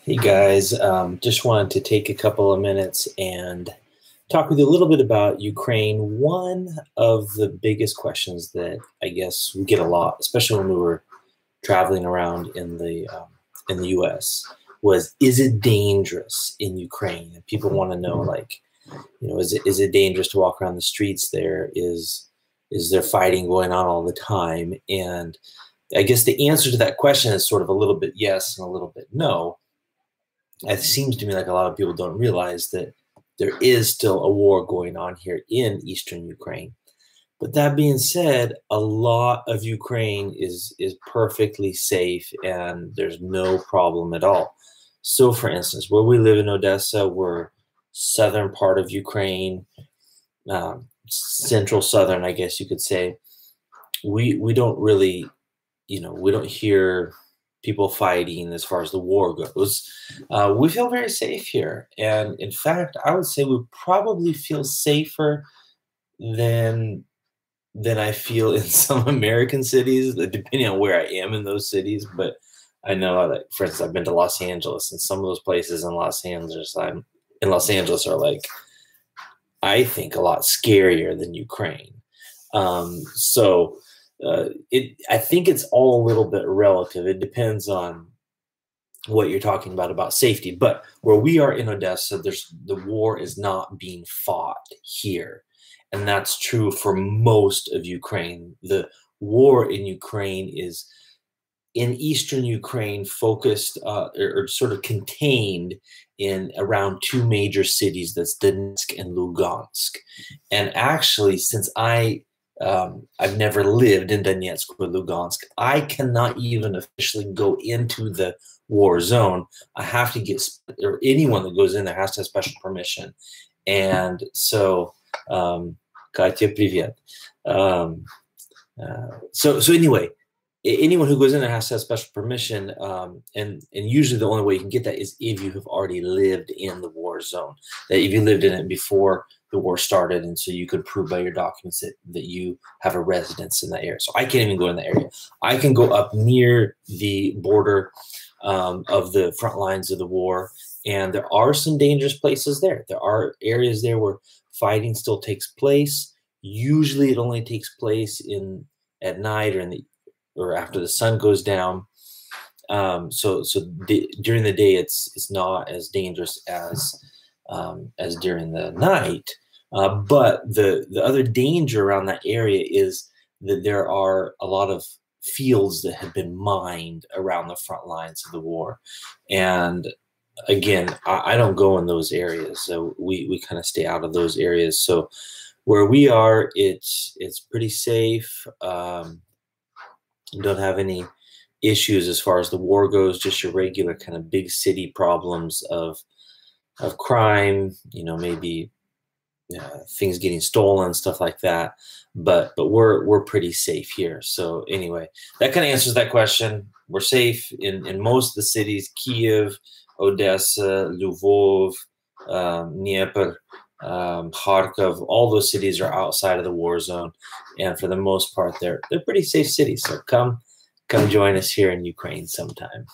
Hey guys, just wanted to take a couple of minutes and talk with you a little bit about Ukraine. One of the biggest questions that I guess we get a lot, especially when we were traveling around in the U.S., was, is it dangerous in Ukraine? And people want to know, like, is it dangerous to walk around the streets there? Is there fighting going on all the time? And I guess the answer to that question is sort of a little bit yes and a little bit no. It seems to me like a lot of people don't realize that there is still a war going on here in eastern Ukraine. But that being said, a lot of Ukraine is perfectly safe and there's no problem at all. So for instance, where we live in Odessa, we're southern part of Ukraine, central southern, I guess you could say. We don't really, we don't hear people fighting as far as the war goes. We feel very safe here. And in fact, I would say we probably feel safer than I feel in some American cities, depending on where I am in those cities. But I know that, for instance, I've been to Los Angeles, and some of those places in Los Angeles, are like, I think, a lot scarier than Ukraine. I think it's all a little bit relative. It depends on what you're talking about safety. But where we are in Odessa, the war is not being fought here. And that's true for most of Ukraine. The war in Ukraine is in eastern Ukraine, focused or sort of contained in around two major cities, that's Donetsk and Lugansk. And actually, since I've never lived in Donetsk or Lugansk, I cannot even officially go into the war zone. I have to get, or anyone that goes in there has to have special permission. And so, Katya, привет. So anyway, anyone who goes in there has to have special permission. And usually the only way you can get that is if you have already lived in the war zone, that if you lived in it before the war started, and so you could prove by your documents that you have a residence in that area. So I can't even go in that area. I can go up near the border of the front lines of the war, and there are some dangerous places there. There are areas there where fighting still takes place. Usually it only takes place at night or after the sun goes down. During the day, it's not as dangerous as during the night. But the other danger around that area is that there are a lot of fields that have been mined around the front lines of the war. And again, I don't go in those areas, so we kind of stay out of those areas. So where we are, it's pretty safe. Don't have any issues as far as the war goes, just your regular kind of big city problems of crime, maybe things getting stolen, stuff like that. But we're pretty safe here. So anyway, that kind of answers that question. We're safe in most of the cities: Kiev, Odessa, Lvov, Dnieper, Kharkov. All those cities are outside of the war zone, and for the most part, they're pretty safe cities. So come join us here in Ukraine sometime.